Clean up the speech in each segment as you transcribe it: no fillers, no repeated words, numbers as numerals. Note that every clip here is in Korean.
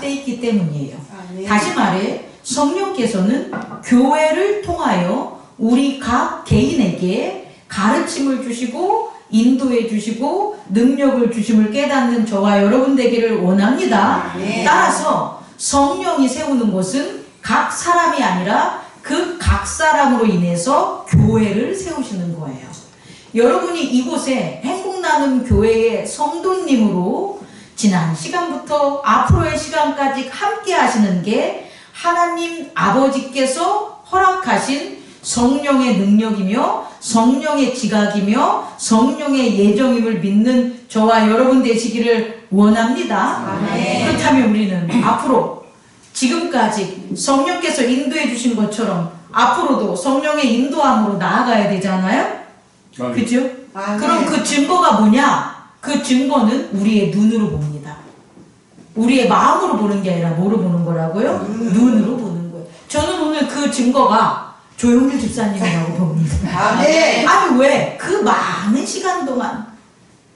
돼 있기 때문이에요. 다시 말해 성령께서는 교회를 통하여 우리 각 개인에게 가르침을 주시고 인도해 주시고 능력을 주심을 깨닫는 저와 여러분 되기를 원합니다. 따라서 성령이 세우는 것은 각 사람이 아니라 그 각 사람으로 인해서 교회를 세우시는 거예요. 여러분이 이곳에 행복나눔 교회의 성도님으로 지난 시간부터 앞으로의 시간까지 함께 하시는 게 하나님 아버지께서 허락하신 성령의 능력이며 성령의 지각이며 성령의 예정임을 믿는 저와 여러분 되시기를 원합니다. 그렇다면 우리는 앞으로 지금까지 성령께서 인도해 주신 것처럼 앞으로도 성령의 인도함으로 나아가야 되잖아요? 그죠? 그럼 그 증거가 뭐냐? 그 증거는 우리의 눈으로 봅니다. 우리의 마음으로 보는 게 아니라 뭐로 보는 거라고요? 눈으로 보는 거예요. 저는 오늘 그 증거가 조용필 집사님이라고 봅니다. 아니 왜? 그 많은 시간 동안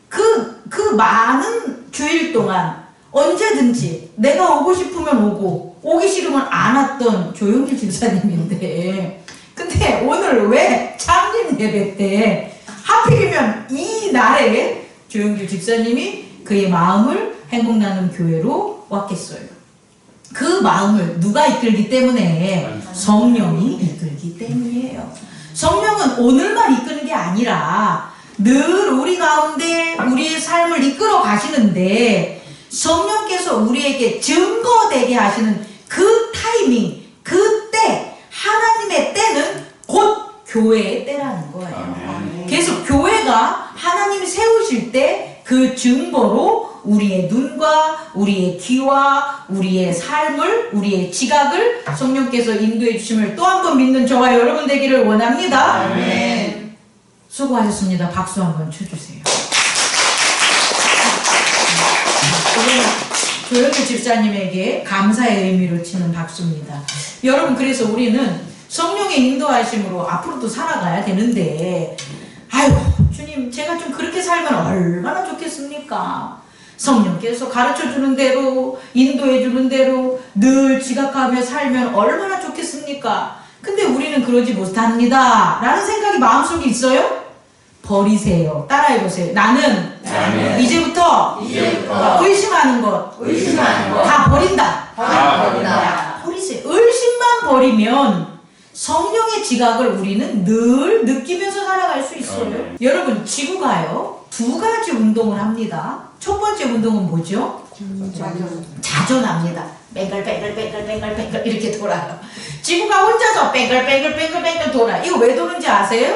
그 많은 주일 동안 언제든지 내가 오고 싶으면 오고 오기 싫으면 안 왔던 조용필 집사님인데 근데 오늘 왜 창립 예배 때 하필이면 이 날에 조용필 집사님이 그의 마음을 행복나눔 교회로 왔겠어요? 그 마음을 누가 이끌기 때문에? 성령이 이끌기 때문이에요. 성령은 오늘만 이끄는 게 아니라 늘 우리 가운데 우리의 삶을 이끌어 가시는데 성령께서 우리에게 증거되게 하시는 그 타이밍, 그 때, 하나님의 때는 곧 교회의 때라는 거예요. 그래서 교회가 하나님이 세우실 때 그 증거로 우리의 눈과 우리의 귀와 우리의 삶을, 우리의 지각을 성령께서 인도해 주심을 또 한 번 믿는 저와 여러분 되기를 원합니다. 아멘. 수고하셨습니다. 박수 한번 쳐주세요. 조영필 집사님에게 감사의 의미로 치는 박수입니다. 여러분, 그래서 우리는 성령의 인도하심으로 앞으로도 살아가야 되는데, 아이고 주님 제가 좀 그렇게 살면 얼마나 좋겠습니까? 성령께서 가르쳐주는 대로 인도해주는 대로 늘 지각하며 살면 얼마나 좋겠습니까? 근데 우리는 그러지 못합니다 라는 생각이 마음속에 있어요? 버리세요. 따라해보세요. 나는 이제부터 의심하는 것 다 버린다. 버리세요. 의심만 버리면 성령의 지각을 우리는 늘 느끼면서 살아갈 수 있어요. 여러분, 지구가요 두 가지 운동을 합니다. 첫 번째 운동은 뭐죠? 자전합니다. 뱅글뱅글 이렇게 돌아요. 지구가 혼자서 뱅글뱅글 돌아. 이거 왜 도는지 아세요?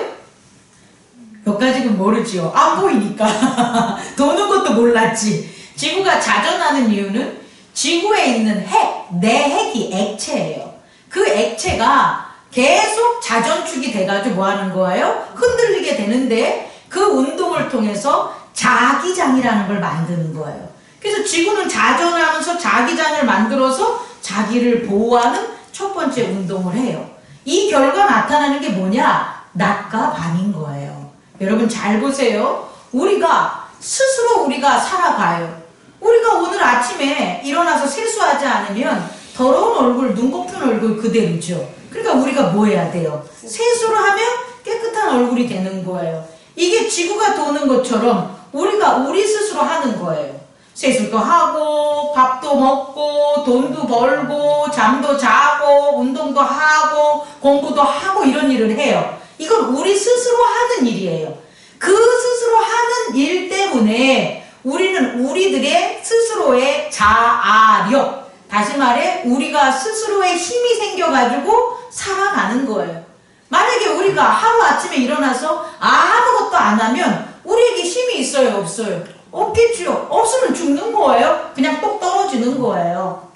몇 가지는 모르지요. 안 보이니까. 도는 것도 몰랐지. 지구가 자전하는 이유는 지구에 있는 핵, 내 핵이 액체예요. 그 액체가 계속 자전축이 돼가지고 뭐 하는 거예요? 흔들리게 되는데 그 운동을 통해서 자기장이라는 걸 만드는 거예요. 그래서 지구는 자전을 하면서 자기장을 만들어서 자기를 보호하는 첫 번째 운동을 해요. 이 결과 나타나는 게 뭐냐? 낮과 밤인 거예요. 여러분 잘 보세요. 우리가 스스로 우리가 살아가요. 우리가 오늘 아침에 일어나서 세수하지 않으면 더러운 얼굴, 눈곱은 얼굴 그대로죠. 그러니까 우리가 뭐 해야 돼요? 세수를 하면 깨끗한 얼굴이 되는 거예요. 이게 지구가 도는 것처럼 우리가 우리 스스로 하는 거예요. 세수도 하고 밥도 먹고 돈도 벌고 잠도 자고 운동도 하고 공부도 하고 이런 일을 해요. 이건 우리 스스로 하는 일이에요. 그 스스로 하는 일 때문에 우리는 우리들의 스스로의 자아력, 다시 말해 우리가 스스로의 힘이 생겨가지고 살아가는 거예요. 만약에 우리가 하루아침에 일어나서 아무것도 안 하면 우리에게 힘이 있어요? 없어요? 없겠죠. 없으면 죽는 거예요. 그냥 똑 떨어지는 거예요.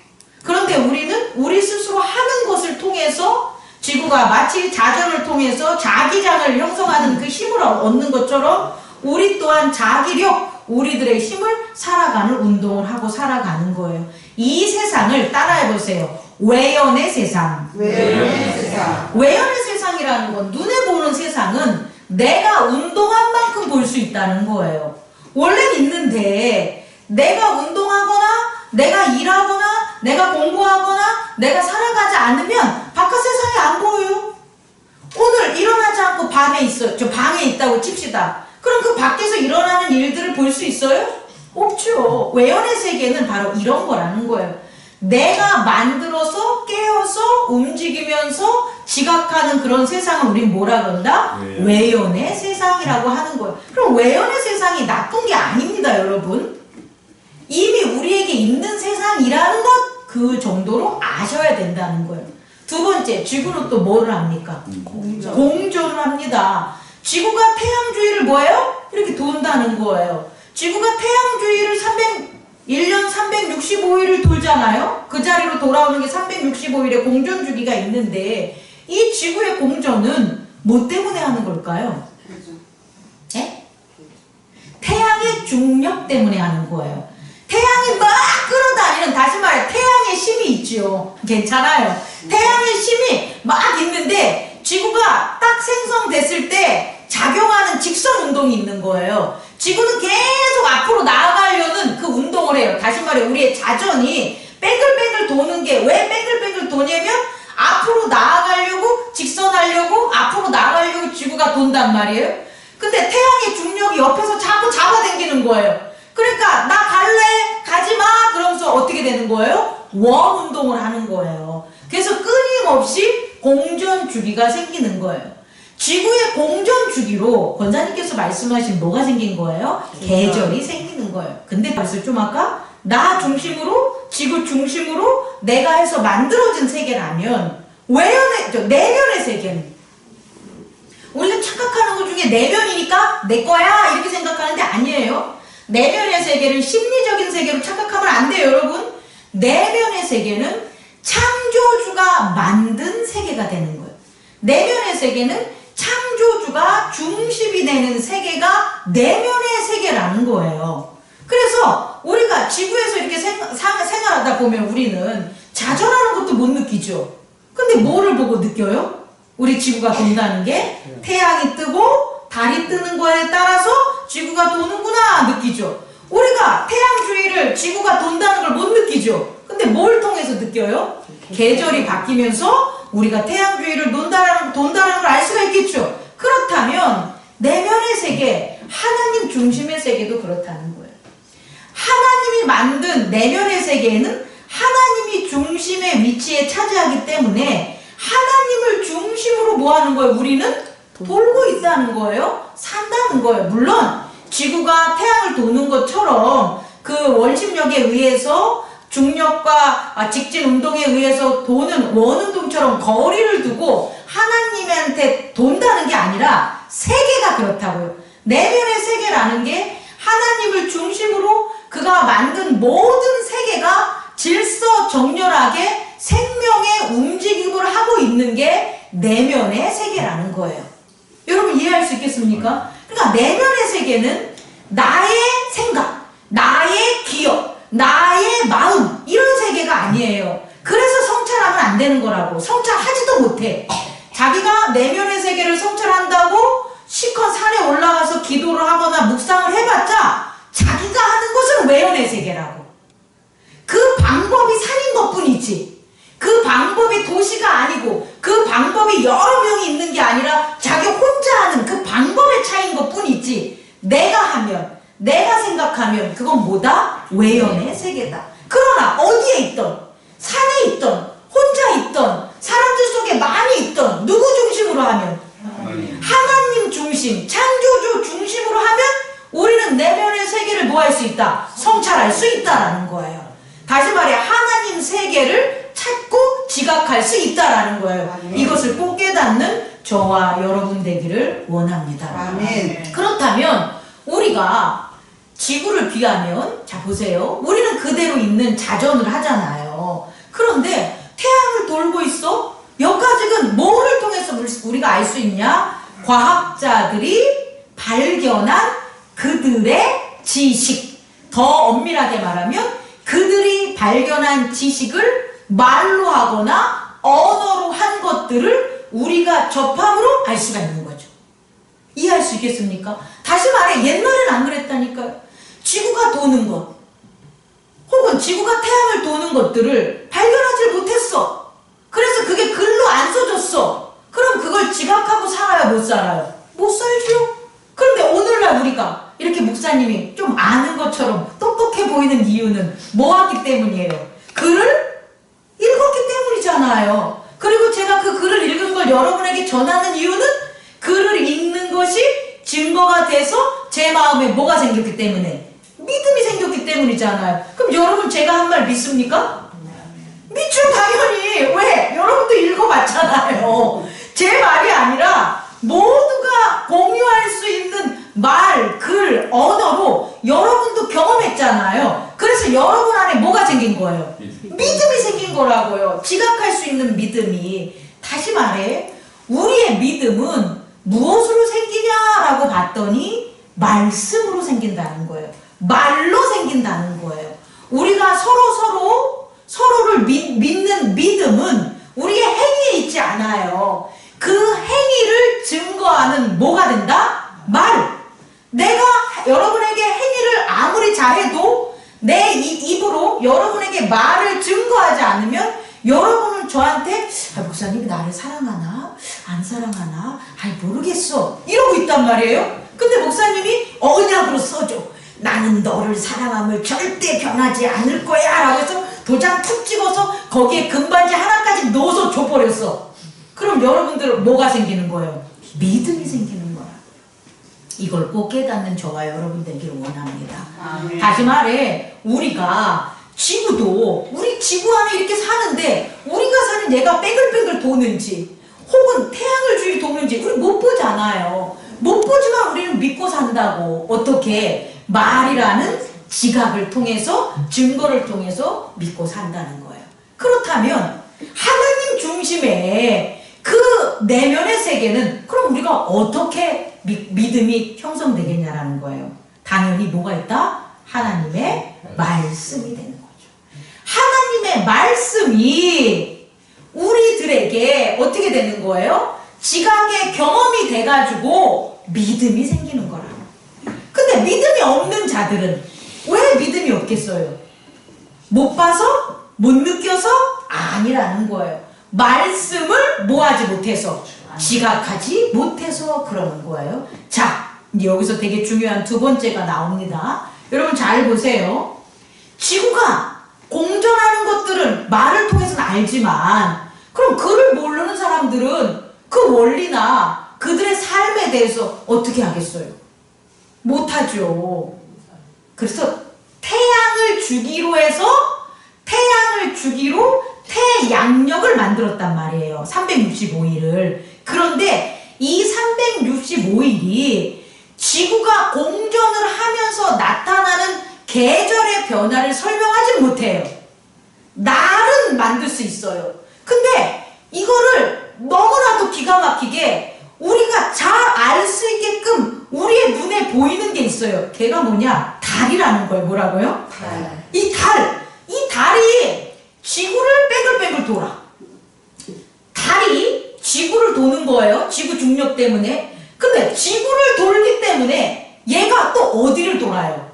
그런데 우리는 우리 스스로 하는 것을 통해서 지구가 마치 자전을 통해서 자기장을 형성하는 그 힘을 얻는 것처럼 우리 또한 자기력, 우리들의 힘을 살아가는 운동을 하고 살아가는 거예요. 이 세상을 따라해보세요. 외연의 세상. 외연의 세상이라는 건 눈에 보는 세상은 내가 운동한 만큼 볼 수 있다는 거예요. 원래는 있는데 내가 운동하거나 내가 일하거나 내가 공부하거나 내가 살아가지 않으면 바깥 세상이 안 보여요. 오늘 일어나지 않고 밤에 있어요. 저 방에 있다고 칩시다. 그럼 그 밖에서 일어나는 일들을 볼 수 있어요? 없죠. 외연의 세계는 바로 이런 거라는 거예요. 내가 만들어서 깨어서 움직이면서 지각하는 그런 세상을 우린 뭐라 그런다? 외연의 세상이라고 하는 거예요. 그럼 외연의 세상이 나쁜 게 아닙니다, 여러분. 이미 우리에게 있는 세상이라는 것 그 정도로 아셔야 된다는 거예요. 두 번째, 지구는 또 뭐를 합니까? 공전을 합니다. 지구가 태양주위를 뭐예요? 이렇게 돈다는 거예요. 지구가 태양주위를 1년 365일을 돌잖아요? 그 자리로 돌아오는 게 365일의 공전주기가 있는데 이 지구의 공전은 뭐 때문에 하는 걸까요? 네? 태양의 중력 때문에 하는 거예요. 태양이 막 끌어다니는, 다시 말해 태양의 힘이 있죠. 괜찮아요. 태양의 힘이 막 있는데 지구가 딱 생성됐을 때 작용하는 직선 운동이 있는 거예요. 지구는 계속 앞으로 나아가려는 그 운동을 해요. 다시 말해 우리의 자전이 뱅글뱅글 도는 게 왜 뱅글뱅글 도냐면 앞으로 나아가려고, 직선하려고, 앞으로 나아가려고 지구가 돈단 말이에요. 근데 태양의 중력이 옆에서 자꾸 잡아당기는 거예요. 그러니까 나 갈래? 가지마! 그러면서 어떻게 되는 거예요? 원 운동을 하는 거예요. 그래서 끊임없이 공전 주기가 생기는 거예요. 지구의 공전 주기로 권사님께서 말씀하신 뭐가 생긴 거예요? 계절이 생기는 거예요. 근데 벌써 좀 아까 나 중심으로, 지구 중심으로 내가 해서 만들어진 세계라면 내면의 세계는 우리가 착각하는 것 중에 내면이니까 내 거야 이렇게 생각하는데 아니에요. 내면의 세계는 심리적인 세계로 착각하면 안 돼요, 여러분. 내면의 세계는 창조주가 만든 세계가 되는 거예요. 내면의 세계는 창조주가 중심이 되는 세계가 내면의 세계라는 거예요. 그래서 우리가 지구에서 이렇게 생활하다 보면 우리는 자전하는 것도 못 느끼죠. 근데 뭐를 보고 느껴요? 우리 지구가 돈다는 게 태양이 뜨고 달이 뜨는 거에 따라서 지구가 도는구나 느끼죠. 우리가 태양 주위를 지구가 돈다는 걸 못 느끼죠. 근데 뭘 통해서 느껴요? 계절이 바뀌면서 우리가 태양 주위를 돈다는 걸 알 수가 있겠죠. 그렇다면 내면의 세계, 하나님 중심의 세계도 그렇다는 거예요. 하나님이 만든 내면의 세계에는 하나님이 중심의 위치에 차지하기 때문에 하나님을 중심으로 뭐 하는 거예요? 우리는 돌고 있다는 거예요. 산다는 거예요. 물론 지구가 태양을 도는 것처럼 그 원심력에 의해서 중력과 직진 운동에 의해서 도는 원운동처럼 거리를 두고 하나님한테 돈다는 게 아니라 세계가 그렇다고요. 내면의 세계라는 게 하나님을 중심으로 그가 만든 모든 세계가 질서정렬하게 생명의 움직임을 하고 있는 게 내면의 세계라는 거예요. 여러분 이해할 수 있겠습니까? 그러니까 내면의 세계는 나의 생각, 나의 기억, 나의 마음 이런 세계가 아니에요. 그래서 성찰하면 안 되는 거라고. 성찰하지도 못해. 자기가 내면의 세계를 성찰한다고 실컷 산에 올라가서 기도를 하거나 묵상을 해봤자 자기가 하는 것은 외연의 세계라고. 그 방법이 산인 것뿐이지. 그 방법이 도시가 아니고 그 방법이 여러 명이 있는 게 아니라 자기 혼자 하는 그 방법의 차이인 것뿐이지. 내가 하면, 내가 생각하면 그건 뭐다? 외연의 세계다. 그러나 어디에 있던, 산에 있던, 혼자 있던, 사람들 속에 많이 있던 누구 중심으로 하면? 하나님 중심, 창조주 중심으로 하면 우리는 내면의 세계를 뭐 할 수 있다? 성찰할 수 있다라는 거예요. 다시 말해 하나님 세계를 찾고 지각할 수 있다라는 거예요. 아멘. 이것을 꼭 깨닫는 저와 여러분 되기를 원합니다. 아멘. 그렇다면 우리가 지구를 비하면 자 보세요. 우리는 그대로 있는 자전을 하잖아요. 그런데 태양을 돌고 있어? 여기까지는 뭐를 통해서 우리가 알 수 있냐? 과학자들이 발견한 그들의 지식. 더 엄밀하게 말하면 그들이 발견한 지식을 말로 하거나 언어로 한 것들을 우리가 접함으로 알 수가 있는 거죠. 이해할 수 있겠습니까? 다시 말해 옛날엔 안 그랬다니까요. 지구가 도는 것, 혹은 지구가 태양을 도는 것들을 발견하지 못했어. 그래서 그게 글로 안 써졌어. 그럼 그걸 지각하고 살아요, 못 살아요? 못 살죠. 그런데 오늘날 우리가 이렇게 목사님이 좀 아는 것처럼 똑똑해 보이는 이유는 뭐 하기 때문이에요? 글을 읽었기 때문이잖아요. 그리고 제가 그 글을 읽은 걸 여러분에게 전하는 이유는 글을 읽는 것이 증거가 돼서 제 마음에 뭐가 생겼기 때문에? 믿음이 생겼기 때문이잖아요. 그럼 여러분 제가 한 말 믿습니까? 믿죠, 당연히. 왜? 여러분도 읽어봤잖아요. 제 말이 아니라 모두가 공유할 수 있는 말, 글, 언어로 여러분도 경험했잖아요. 그래서 여러분 안에 뭐가 생긴 거예요? 믿음이 생긴 거라고요. 지각할 수 있는 믿음이. 다시 말해, 우리의 믿음은 무엇으로 생기냐라고 봤더니 말씀으로 생긴다는 거예요. 말로 생긴다는 거예요. 우리가 서로를 믿는 믿음은 우리의 행위에 있지 않아요. 그 행위를 증거하는 뭐가 된다? 말. 내가 여러분에게 행위를 아무리 잘해도 내 입으로 여러분에게 말을 증거하지 않으면 여러분은 저한테 목사님이 나를 사랑하나? 안 사랑하나? 모르겠어. 이러고 있단 말이에요. 근데 목사님이 언약으로 써줘. 나는 너를 사랑함을 절대 변하지 않을 거야 라고 해서 도장 툭 찍어서 거기에 금반지 하나까지 넣어서 줘버렸어. 그럼 여러분들 뭐가 생기는 거예요? 믿음이 생기는 거야. 이걸 꼭 깨닫는 저와 여러분 되기를 원합니다. 다시 말해, 우리가 우리 지구 안에 이렇게 사는데 우리가 사는 얘가 빼글빼글 도는지 혹은 태양을 주위 도는지 우리 못 보잖아요. 못 보지만 우리는 믿고 산다고. 어떻게? 말이라는 지각을 통해서, 증거를 통해서 믿고 산다는 거예요. 그렇다면 하나님 중심의 그 내면의 세계는 그럼 우리가 어떻게 믿음이 형성되겠냐라는 거예요. 당연히 뭐가 있다? 하나님의 말씀이 되는 거죠. 하나님의 말씀이 우리들에게 어떻게 되는 거예요? 지각의 경험이 돼가지고 믿음이 생기는 거라. 근데 믿음이 없는 자들은 왜 믿음이 없겠어요? 못 봐서? 못 느껴서? 아니라는 거예요. 말씀을 뭐하지 못해서, 지각하지 못해서 그러는 거예요. 자, 이제 여기서 되게 중요한 두 번째가 나옵니다. 여러분 잘 보세요. 지구가 공전하는 것들은 말을 통해서는 알지만 그럼 그를 모르는 사람들은 그 원리나 그들의 삶에 대해서 어떻게 하겠어요? 못하죠. 그래서 태양을 주기로 해서 태양력을 만들었단 말이에요. 365일을. 그런데 이 365일이 지구가 공전을 하면서 나타나는 계절의 변화를 설명하지 못해요. 날은 만들 수 있어요. 근데 이거를 너무나도 기가 막히게 우리가 잘 알 수 있게끔 우리의 눈에 보이는 게 있어요. 걔가 뭐냐? 달이라는 거예요. 뭐라고요? 이 달이 지구를 빼글빼글 돌아. 달이 지구를 도는 거예요. 지구 중력 때문에. 근데 지구를 돌기 때문에 얘가 또 어디를 돌아요?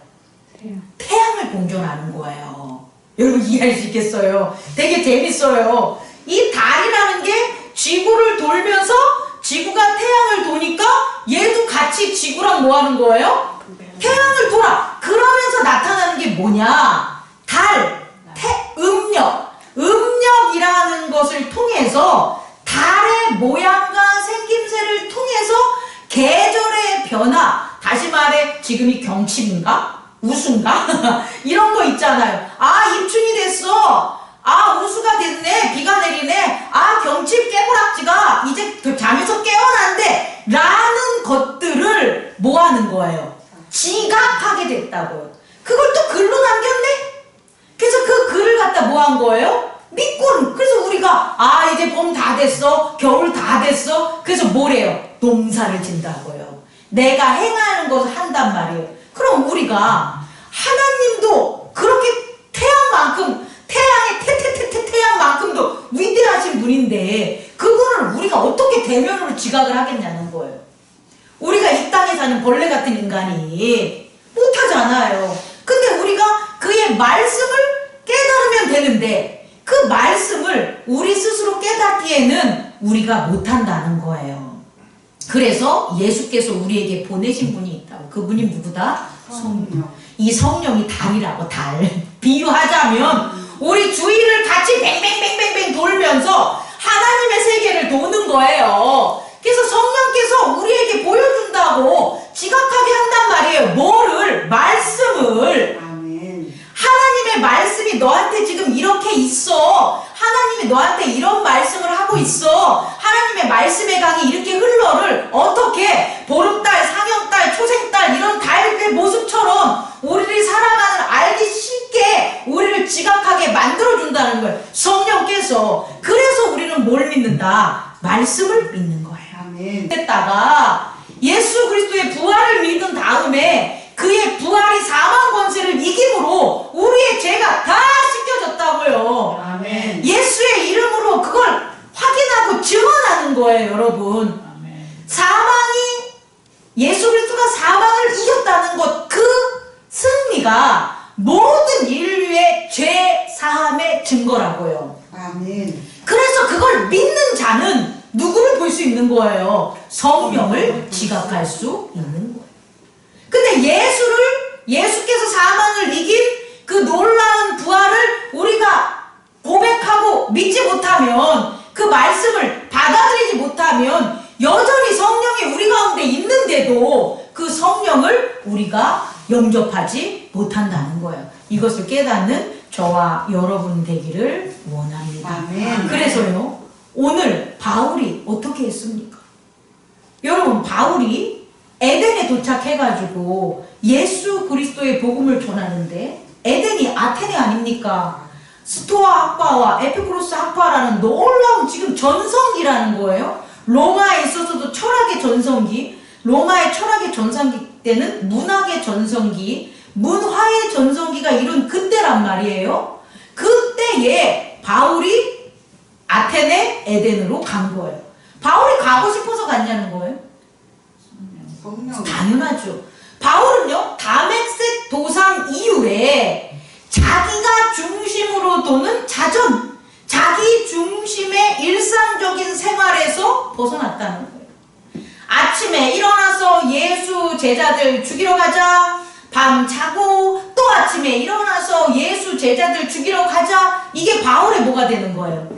태양을 공전하는 거예요. 여러분 이해할 수 있겠어요? 되게 재밌어요. 이 달이라는 게 지구를 돌면서 지구가 태양을 도니까 얘도 같이 지구랑 뭐 하는 거예요? 태양을 돌아. 그러면서 나타나는 게 뭐냐? 음력이라는 것을 통해서 달의 모양과 생김새를 통해서 계절의 변화, 다시 말해 지금이 경칩인가? 우수인가? 이런 거 있잖아요. 입춘이 됐어. 우수가 됐네. 비가 내리네. 경칩 깨보락지가 이제 잠에서 깨어난대. 라는 것들을 뭐 하는 거예요? 지각하게 됐다고요. 그걸 또 글로 남겼네? 그래서 그 글을 갖다 뭐 한 거예요? 믿고. 그래서 우리가 이제 봄 다 됐어. 겨울 다 됐어. 그래서 뭐래요? 농사를 짓다고요. 내가 행하는 것을 한단 말이에요. 그럼 우리가 하나님도 그렇게 태양만큼도 위대하신 분인데 그거를 우리가 어떻게 대면으로 지각을 하겠냐는 거예요. 우리가 이 땅에 사는 벌레 같은 인간이 못하잖아요. 근데 우리가 그의 그리스도의 말씀을 깨달으면 되는데 그 말씀을 우리 스스로 깨닫기에는 우리가 못한다는 거예요. 그래서 예수께서 우리에게 보내신 분이 있다고. 그분이 누구다? 성령. 이 성령이 달이라고, 달. 비유하자면 우리 주위를 같이 뱅뱅뱅뱅뱅 돌면서 하나님의 세계를 도는 거예요. 그래서 성령께서 우리에게 보여준다고 지각하게 한단 말이에요. 뭐를? 말씀을. 아멘. 하나님의 말씀이 너한테 지금 이렇게 있어. 하나님이 너한테 이런 말씀을 하고 있어. 하나님의 말씀의 강이 이렇게 흘러를 어떻게 보름달, 상형달, 초생달 이런 달의 모습처럼 우리를 살아가는 알기 쉽게 우리를 지각하게 만들어준다는 거예요. 성령께서. 그래서 우리는 뭘 믿는다? 말씀을 믿는 거예요. 아멘. 했다가 예수 그리스도의 부활을 믿은 다음에 그의 부활이 사망 권세를 이김으로 우리의 죄가 다 씻겨졌다고요. 아멘. 예수의 이름으로 그걸 확인하고 증언하는 거예요, 여러분. 아멘. 사망이, 예수 그리스도가 사망을 이겼다는 것, 그 승리가 모든 인류의 죄 사함의 증거라고요. 아멘. 그래서 그걸 믿는 자는 누구를 볼 수 있는 거예요? 성령을 지각할 수 있는 거예요. 근데 예수께서 사망을 이긴 그 놀라운 부활을 우리가 고백하고 믿지 못하면, 그 말씀을 받아들이지 못하면 여전히 성령이 우리 가운데 있는데도 그 성령을 우리가 영접하지 못한다는 거예요. 이것을 깨닫는 저와 여러분 되기를 원합니다. 아멘. 그래서요, 오늘 바울이 어떻게 했습니까? 여러분, 바울이 에덴에 도착해가지고 예수 그리스도의 복음을 전하는데, 에덴이 아테네 아닙니까? 스토아 학파와 에피쿠로스 학파라는 놀라운 지금 전성기라는 거예요. 로마에 있어서도 철학의 전성기, 로마의 철학의 전성기 때는 문학의 전성기, 문화의 전성기가 이룬 그때란 말이에요. 그때에 바울이 아테네, 에덴으로 간 거예요. 바울이 가고 싶어서 갔냐는 거예요? 성령. 당연하죠. 바울은요, 다메섹 도상 이후에 자기가 중심으로 도는 자전, 자기 중심의 일상적인 생활에서 벗어났다는 거예요. 아침에 일어나서 예수 제자들 죽이러 가자, 밤 자고 또 아침에 일어나서 예수 제자들 죽이러 가자. 이게 바울의 뭐가 되는 거예요?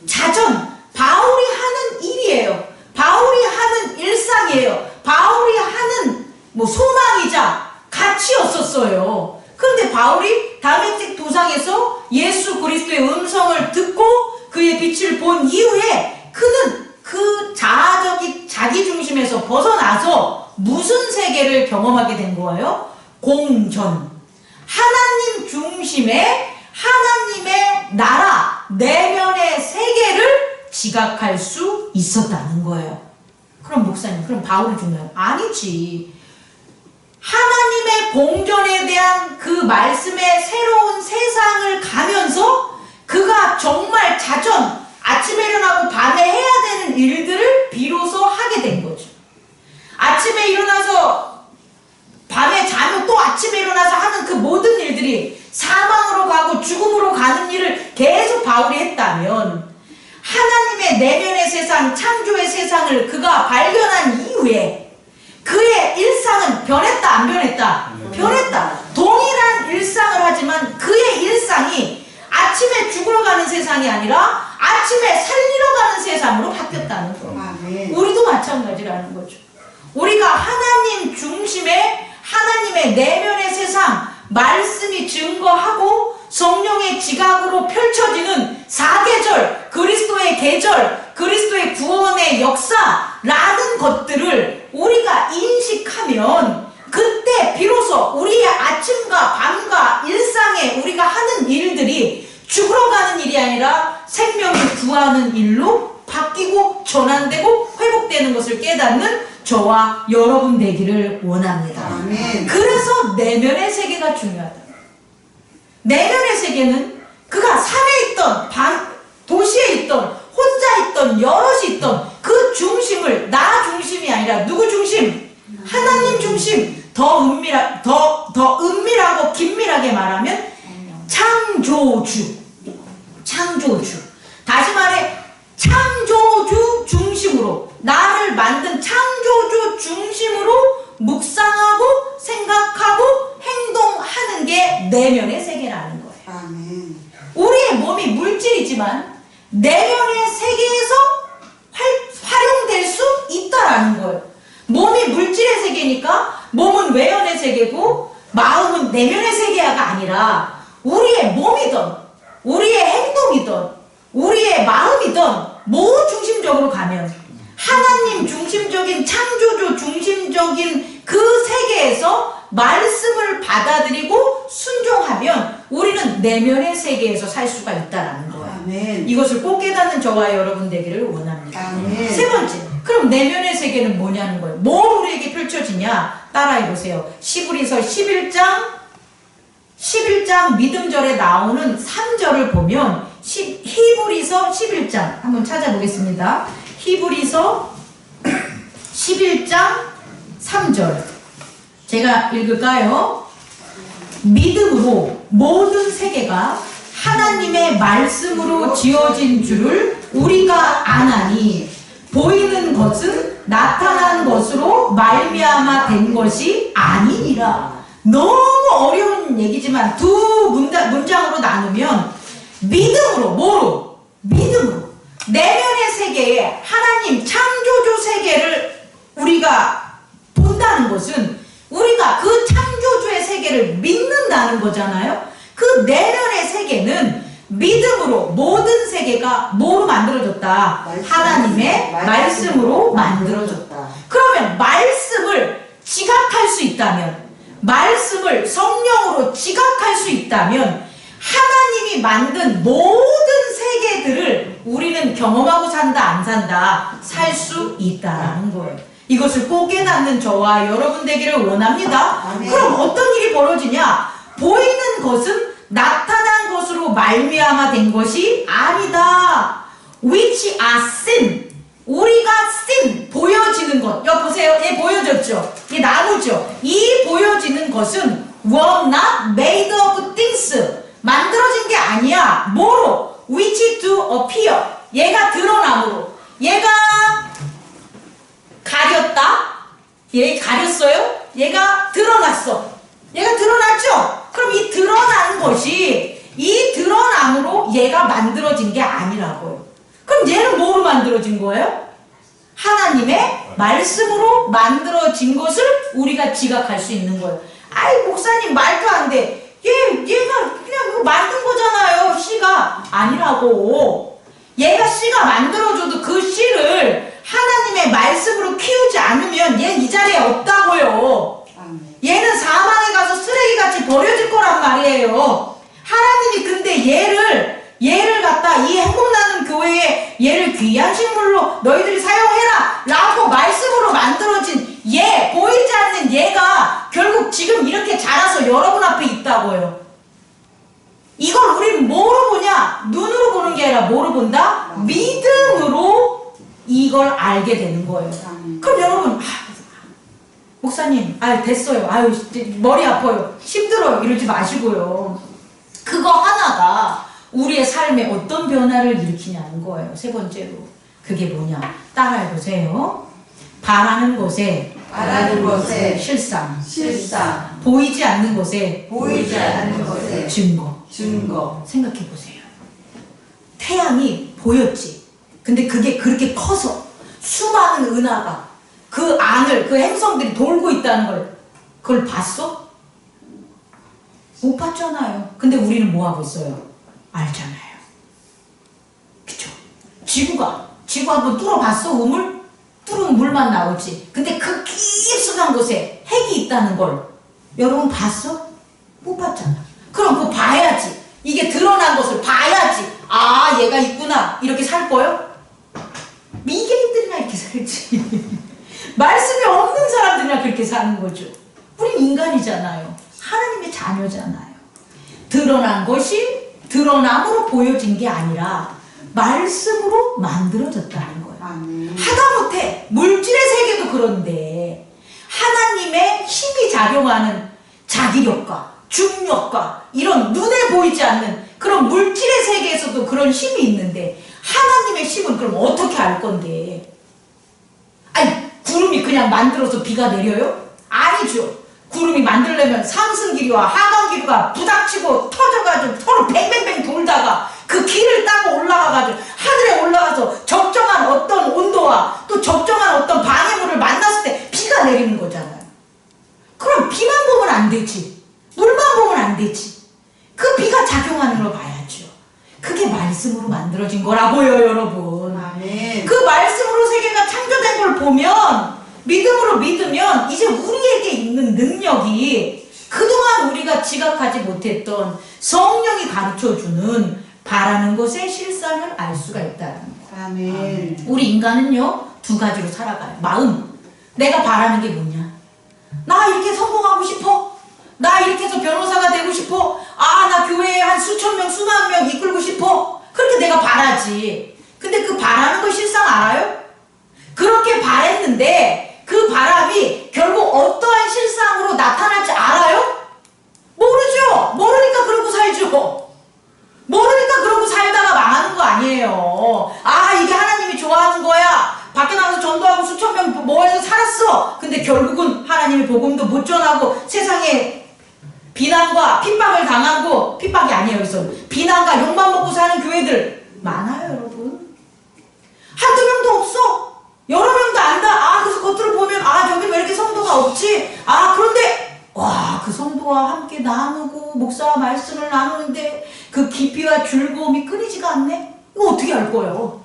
자전, 바울이 하는 일이에요. 바울이 하는 일상이에요. 바울이 하는 소망이자 가치였었어요. 그런데 바울이 다메섹 도상에서 예수 그리스도의 음성을 듣고 그의 빛을 본 이후에 그는 그 자기 중심에서 벗어나서 무슨 세계를 경험하게 된 거예요? 공전. 하나님 중심의 하나님의 나라, 내면의 세계를 지각할 수 있었다는 거예요. 그럼 목사님, 그럼 바울이 중요해요? 아니지. 하나님의 공전에 대한 그 말씀의 새로운 세상을 가면서 그가 정말 자전, 아침에 일어나고 밤에 해야 되는 일들을 비로소 하게 된 거죠. 아침에 일어나서 밤에 자면 또 아침에 일어나서 하는 그 모든 일들이 사망으로 가고 죽음으로 가는 일을 계속 바울이 했다면, 하나님의 내면의 세상, 창조의 세상을 그가 발견한 이후에 그의 일상은 변했다, 안 변했다? 변했다. 동일한 일상을 하지만 그의 일상이 아침에 죽으러 가는 세상이 아니라 아침에 살리러 가는 세상으로 바뀌었다는 거예요. 아멘. 우리도 마찬가지라는 거죠. 우리가 하나님 중심의 하나님의 내면의 세상, 말씀이 증거하고 성령의 지각으로 펼쳐지는 사계절, 그리스도의 계절, 그리스도의 구원의 역사라는 것들을 우리가 인식하면 그때 비로소 우리의 아침과 밤과 일상에 우리가 하는 일들이 죽으러 가는 일이 아니라 생명을 구하는 일로 바뀌고 전환되고 회복되는 것을 깨닫는 저와 여러분 되기를 원합니다. 아멘. 그래서 내면의 세계가 중요하다. 내면의 세계는 그가 산에 있던 도시에 있던 혼자 있던 여럿이 있던 그 중심을 나 중심이 아니라 누구 중심? 하나님 중심. 더 은밀하고 긴밀하게 말하면 창조주. 다시 말해 창조주 중심으로, 나를 만든 창조주 중심으로 묵상하고 생각하고 행동하는 게 내면의 세계라는 거예요. 아멘. 우리의 몸이 물질이지만 내면의 세계에서 활용될 수 있다라는 거예요. 몸이 물질의 세계니까 몸은 외연의 세계고 마음은 내면의 세계가 아니라 우리의 몸이든 우리의 행동이든 우리의 마음이든 뭐 중심적으로 가면 하나님 중심적인 창조주 중심적인 그 세계에서 말씀을 받아들이고 순종하면 우리는 내면의 세계에서 살 수가 있다라는 거예요. 아멘. 이것을 꼭 깨닫는 저와 여러분 되기를 원합니다. 아멘. 세 번째, 그럼 내면의 세계는 뭐냐는 거예요. 뭘 우리에게 펼쳐지냐? 따라해보세요. 히브리서 11장 믿음절에 나오는 3절을 보면 히브리서 11장 한번 찾아보겠습니다. 히브리서 11장 3절 제가 읽을까요? 믿음으로 모든 세계가 하나님의 말씀으로 지어진 줄을 우리가 아나니 보이는 것은 나타난 것으로 말미암아 된 것이 아니니라. 너무 어려운 얘기지만 두 문장으로 나누면 믿음으로, 뭐로? 믿음으로 내면의 세계에 하나님 창조주 세계를 우리가 본다는 것은 우리가 그 창조주의 세계를 믿는다는 거잖아요. 그 내면의 세계는 믿음으로 모든 세계가 뭐로 만들어졌다? 하나님의 말씀으로 만들어졌다. 그러면 말씀을 지각할 수 있다면, 말씀을 성령으로 지각할 수 있다면 하나님이 만든 모든 세계들을 우리는 경험하고 산다 안 산다? 살 수 있다는 거예요. 이것을 꼭 깨닫는 저와 여러분 되기를 원합니다. 아멘. 그럼 어떤 일이 벌어지냐? 보이는 것은 나타난 것으로 말미암아 된 것이 아니다. Which are seen. 우리가 seen, 보여지는 것. 여기 보세요. 얘 보여졌죠? 얘 나누죠? 이 보여지는 것은 were not made of things. 만들어진 게 아니야. 뭐로? Which do appear. 얘가 드러남으로. 얘가 가렸다? 얘 가렸어요? 얘가 드러났어. 얘가 드러났죠? 그럼 이 드러나는 것이 이 드러남으로 얘가 만들어진 게 아니라고요. 그럼 얘는 뭐로 만들어진 거예요? 하나님의 말씀으로 만들어진 것을 우리가 지각할 수 있는 거예요. 아이 목사님 말도 안 돼. 얘가 그냥 만든 거잖아요. 씨가 아니라고. 얘가 씨가 만들어줘도 그 씨를 하나님의 말씀으로 키우지 않으면 얘 이 자리에 없다고요. 얘는 사망에 가서 쓰레기같이 버려질 거란 말이에요. 하나님이 근데 얘를 갖다 이 행복나는 교회에 얘를 귀한 식물로 너희들이 사용해라 라고 말씀으로 만들어진 얘, 보이지 않는 얘가 결국 지금 이렇게 자라서 여러분 앞에 있다고요. 이걸 우리는 뭐로 보냐? 눈으로 보는 게 아니라 뭐로 본다? 믿음으로 이걸 알게 되는 거예요. 그럼 여러분, 목사님, 됐어요. 머리 아파요. 힘들어요. 이러지 마시고요. 그거 하나가 우리의 삶에 어떤 변화를 일으키냐는 거예요. 세 번째로. 그게 뭐냐? 따라해보세요. 바라는 곳에 실상. 보이지 않는 곳에 증거. 생각해보세요. 태양이 보였지. 근데 그게 그렇게 커서 수많은 은하가 그 안을, 그 행성들이 돌고 있다는 걸, 그걸 봤어? 못 봤잖아요. 근데 우리는 뭐 하고 있어요? 알잖아요. 그쵸? 지구 한번 뚫어봤어? 우물? 뚫으면 물만 나오지. 근데 그 깊숙한 곳에 핵이 있다는 걸 여러분 봤어? 못 봤잖아. 그럼 그거 봐야지. 이게 드러난 것을 봐야지. 얘가 있구나. 이렇게 살 거요? 미개인들이나 이렇게 살지. 말씀이 없는 사람들이나 그렇게 사는 거죠. 우린 인간이잖아요. 하나님의 자녀잖아요. 드러난 것이 드러남으로 보여진 게 아니라 말씀으로 만들어졌다는 거예요. 하다못해 물질의 세계도 그런데 하나님의 힘이 작용하는 자기력과 중력과 이런 눈에 보이지 않는 그럼 물질의 세계에서도 그런 힘이 있는데 하나님의 힘은 그럼 어떻게 알 건데? 아니 구름이 그냥 만들어서 비가 내려요? 아니죠. 구름이 만들려면 상승기류와 하강기류가 부닥치고 터져가지고 서로 뱅뱅뱅 돌다가 그 길을 따고 올라가가지고 하늘에 올라가서 적정한 어떤 온도와 또 적정한 어떤 방해물을 만났을 때 비가 내리는 거잖아요. 그럼 비만 보면 안 되지. 물만 보면 안 되지. 그 비가 작용하는 걸 봐야죠. 그게 말씀으로 만들어진 거라고요, 여러분. 아멘. 그 말씀으로 세계가 창조된 걸 보면 믿음으로 믿으면 이제 우리에게 있는 능력이 그동안 우리가 지각하지 못했던 성령이 가르쳐주는 바라는 것의 실상을 알 수가 있다는 거예요. 아멘. 우리 인간은요 2가지로 살아가요. 마음, 내가 바라는 게 뭐냐? 나 이렇게 성공하고 싶어. 나 이렇게 해서 변호사가 되고 싶어. 아, 나 교회에 한 수천 명, 수만 명 이끌고 싶어. 그렇게 내가 바라지. 근데 그 바라는 거 실상 알아요? 그렇게 바랬는데 그 바람이 결국 어떠한 실상으로 나타날지 알아요? 모르죠. 모르니까 그러고 살죠. 모르니까 그러고 살다가 망하는 거 아니에요. 아, 이게 하나님이 좋아하는 거야. 밖에 나가서 전도하고 수천 명 모아서 살았어. 근데 결국은 하나님의 복음도 못 전하고 세상에 비난과 핍박을 당하고, 핍박이 아니에요 여기서, 비난과 욕만 먹고 사는 교회들 많아요 여러분. 한두 명도 없어. 여러 명도 안다. 아, 그래서 겉으로 보면 아, 저기 왜 이렇게 성도가 없지? 아, 그런데 와, 그 성도와 함께 나누고 목사와 말씀을 나누는데 그 깊이와 즐거움이 끊이지가 않네? 이거 어떻게 알 거예요?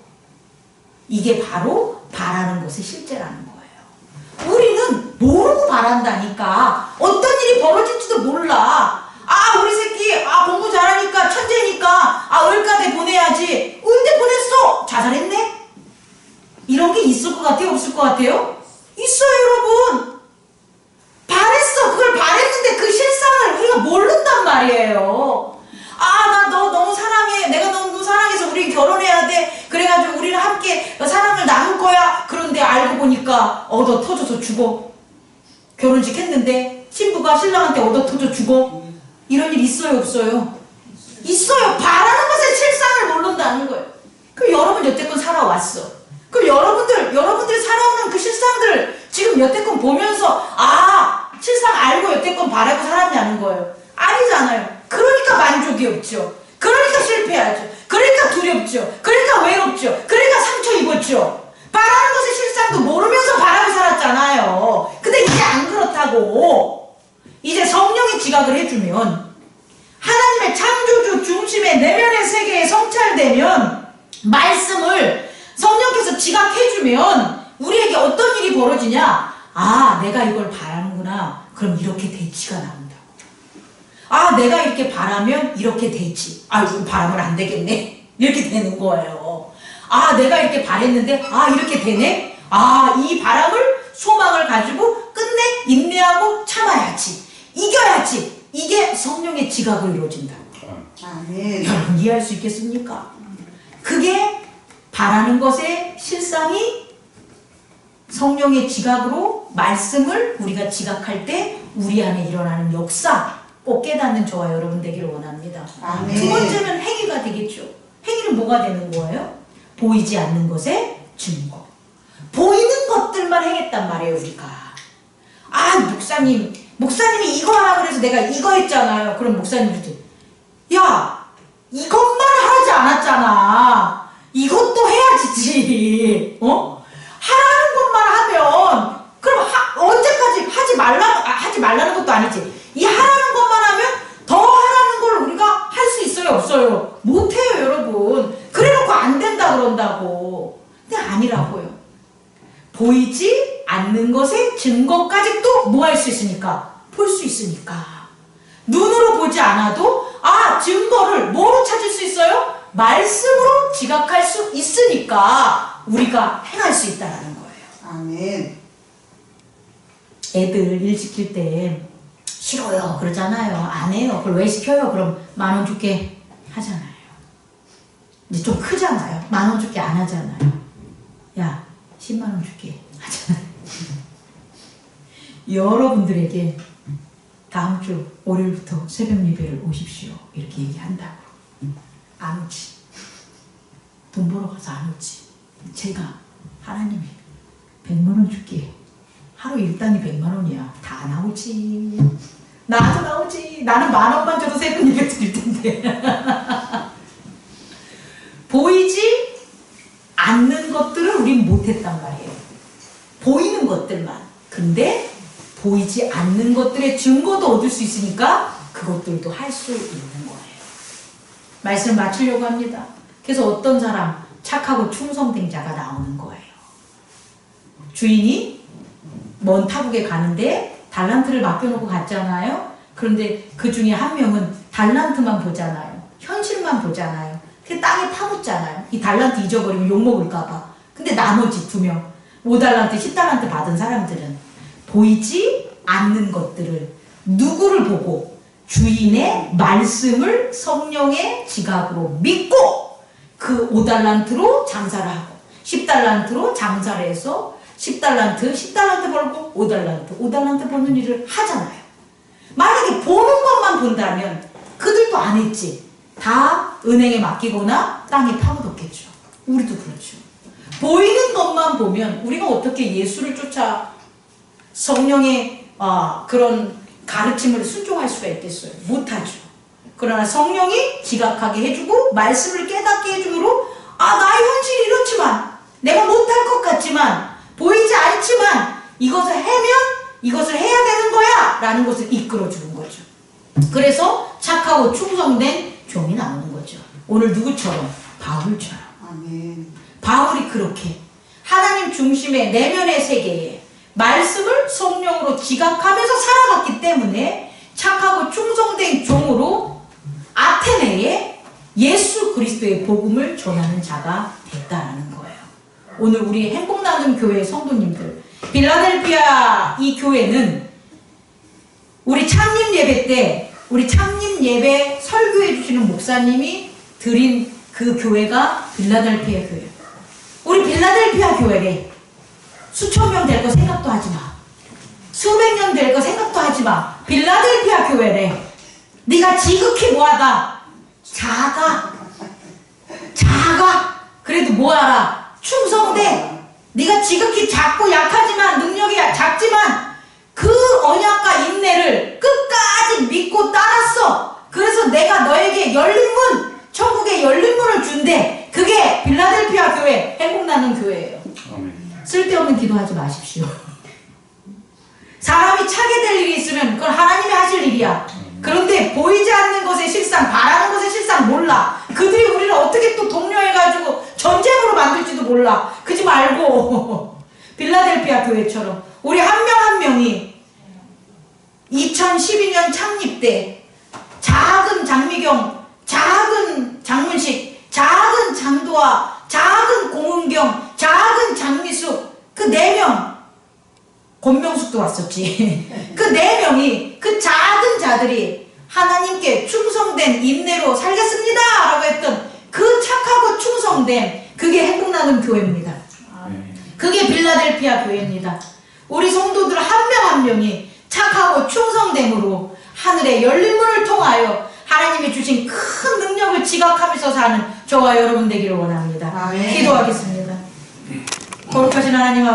이게 바로 바라는 것의 실제라는 거예요. 우리는 모르고 바란다니까. 어떤 일이 벌어질지도 몰라. 아, 우리 새끼 아, 공부 잘하니까 천재니까 아, 의과대 보내야지. 의대 보냈어. 자살했네? 이런 게 있을 것 같아요? 없을 것 같아요? 있어요 여러분. 바랬어. 그걸 바랬는데 그 실상을 우리가 모른단 말이에요. 아, 나 너 너무 사랑해. 내가 너무 사랑해서 우리 결혼해야 돼. 그래가지고 우리는 함께 사랑을 나눌 거야. 그런데 알고 보니까 얻어 터져서 죽어. 결혼식 했는데 신부가 신랑한테 얻어 터져 죽어. 이런 일 있어요 없어요? 있어요. 바라는 것의 실상을 모른다는 거예요. 그럼 여러분 여태껏 살아왔어. 그럼 여러분들이 살아오는 그 실상들 지금 여태껏 보면서 아, 실상 알고 여태껏 바라고 살았냐는 거예요. 아니잖아요. 그러니까 만족이 없죠. 그러니까 실패하죠. 그러니까 두렵죠. 그러니까 외롭죠. 그러니까 상처 입었죠. 바라는 것의 실상도 모르면서 바라고 살았잖아요. 근데 이제 안 그렇다고. 이제 성령이 지각을 해주면, 하나님의 창조주 중심의 내면의 세계에 성찰되면, 말씀을 성령께서 지각해주면 우리에게 어떤 일이 벌어지냐? 아, 내가 이걸 바라는구나. 그럼 이렇게 대치가 나온다고. 아, 내가 이렇게 바라면 이렇게 되지. 아, 이거 바라면 안 되겠네. 이렇게 되는 거예요. 아, 내가 이렇게 바랬는데 아, 이렇게 되네. 아, 이 바람을, 소망을 가지고 끝내 인내하고 참아야지. 이겨야지. 이게 성령의 지각을 이루어진다고. 아멘. 여러분 이해할 수 있겠습니까? 그게 바라는 것의 실상이 성령의 지각으로 말씀을 우리가 지각할 때 우리 안에 일어나는 역사, 꼭 깨닫는 저와 여러분 되기를 원합니다. 아멘. 두 번째는 행위가 되겠죠. 행위는 뭐가 되는 거예요? 보이지 않는 것의 증거. 보이는 것들만 행했단 말이에요 우리가. 아, 목사님이 이거 하라 그래서 내가 이거 했잖아요. 그럼 목사님이 야, 이것만 하지 않았잖아. 이것도 해야지. 어? 하라는 것만 하면, 그럼 언제까지 하지 말라는 것도 아니지. 이 하라는 것만 하면 더 하라는 걸 우리가 할 수 있어요 없어요? 못해요 여러분. 그래놓고 안 된다 그런다고. 근데 아니라고요. 보이지 않는 것의 증거까지 또 뭐 할 수 있으니까? 볼 수 있으니까. 눈으로 보지 않아도 아, 증거를 뭐로 찾을 수 있어요? 말씀으로 지각할 수 있으니까 우리가 행할 수 있다는 거예요. 아멘. 애들 일 시킬 때 싫어요 그러잖아요. 안 해요. 그걸 왜 시켜요? 그럼 10,000원 줄게 하잖아요. 이제 좀 크잖아요. 10,000원 줄게 안 하잖아요. 야, 100,000원 줄게 하잖아요. 여러분들에게 다음 주 월요일부터 새벽 예배를 오십시오 이렇게 얘기한다고. 안 오지. 돈 벌어 가서 안 오지. 제가 하나님이 100만 원 줄게. 하루 일당이 100만 원이야. 다 나오지. 나도 나오지. 나는 10,000원만 줘도 세금 예배 드릴 텐데. 보이지 않는 것들을 우린 못했단 말이에요. 보이는 것들만. 근데 보이지 않는 것들의 증거도 얻을 수 있으니까 그것들도 할 수 있는 거예요. 말씀을 마치려고 합니다. 그래서 어떤 사람 착하고 충성된 자가 나오는 거예요. 주인이 먼 타국에 가는데 달란트를 맡겨놓고 갔잖아요. 그런데 그 중에 한 명은 달란트만 보잖아요. 현실만 보잖아요. 그 땅에 파묻잖아요. 이 달란트 잊어버리면 욕먹을까봐. 근데 나머지 2명 5달란트 10달란트 받은 사람들은 보이지 않는 것들을 누구를 보고 주인의 말씀을 성령의 지각으로 믿고 그 5달란트로 장사를 하고 10달란트로 장사를 해서 10달란트 벌고 5달란트 버는 일을 하잖아요. 만약에 보는 것만 본다면 그들도 안 했지. 다 은행에 맡기거나 땅에 파묻었겠죠. 우리도 그렇죠. 보이는 것만 보면 우리가 어떻게 예수를 쫓아 성령의 그런 가르침을 순종할 수가 있겠어요? 못하죠. 그러나 성령이 지각하게 해주고 말씀을 깨닫게 해주므로 나의 현실이 이렇지만 내가 못할 것 같지만 보이지 않지만 이것을 하면 이것을 해야 되는 거야 라는 것을 이끌어주는 거죠. 그래서 착하고 충성된 종이 나오는 거죠. 오늘 누구처럼? 바울처럼. 아멘. 바울이 그렇게 하나님 중심의 내면의 세계에 말씀을 성령으로 지각하면서 살아갔기 때문에 착하고 충성된 종으로 아테네에 예수 그리스도의 복음을 전하는 자가 됐다라는 거예요. 오늘 우리 행복나눔 교회 성도님들, 빌라델피아 이 교회는 우리 창립 예배 때 우리 창립 예배 설교해 주시는 목사님이 드린 그 교회가 빌라델피아 교회예요. 우리 빌라델피아 교회래. 수천 명 될 거 생각도 하지 마. 수백 년 될 거 생각도 하지 마. 빌라델피아 교회래. 네가 지극히 뭐하다? 작아. 그래도 뭐하라? 충성돼. 네가 지극히 작고 약하지만 능력이 작지만 그 언약과 인내를 끝까지 믿고 따랐어. 그래서 내가 너에게 열린 문, 천국의 열린 문을 준대. 그게 빌라델피아 교회, 행복나눔 교회예요. 쓸데없는 기도하지 마십시오. 사람이 차게 될 일이 있으면 그건 하나님이 하실 일이야. 그런데 보이지 않는 것의 실상, 바라는 것의 실상 몰라. 그들이 우리를 어떻게 또 독려해가지고 전쟁으로 만들지도 몰라. 그러지 말고 빌라델피아 교회처럼 우리 한 명 한 명이 2012년 창립 때 작은 장미경, 작은 장문식, 작은 장도아, 작은 공은경, 작은 장미숙 그 4명, 권명숙도 왔었지. 그 4명이 그 작은 자들이 하나님께 충성된 인내로 살겠습니다 라고 했던 그 착하고 충성된 그게 행복나눔 교회입니다. 그게 빌라델피아 교회입니다. 우리 성도들 한 명 한 명이 착하고 충성됨으로 하늘의 열린 문을 통하여 하나님이 주신 큰 능력을 지각하면서 사는 저와 여러분 되기를 원합니다. 아멘. 기도하겠습니다. 거룩하신 하나님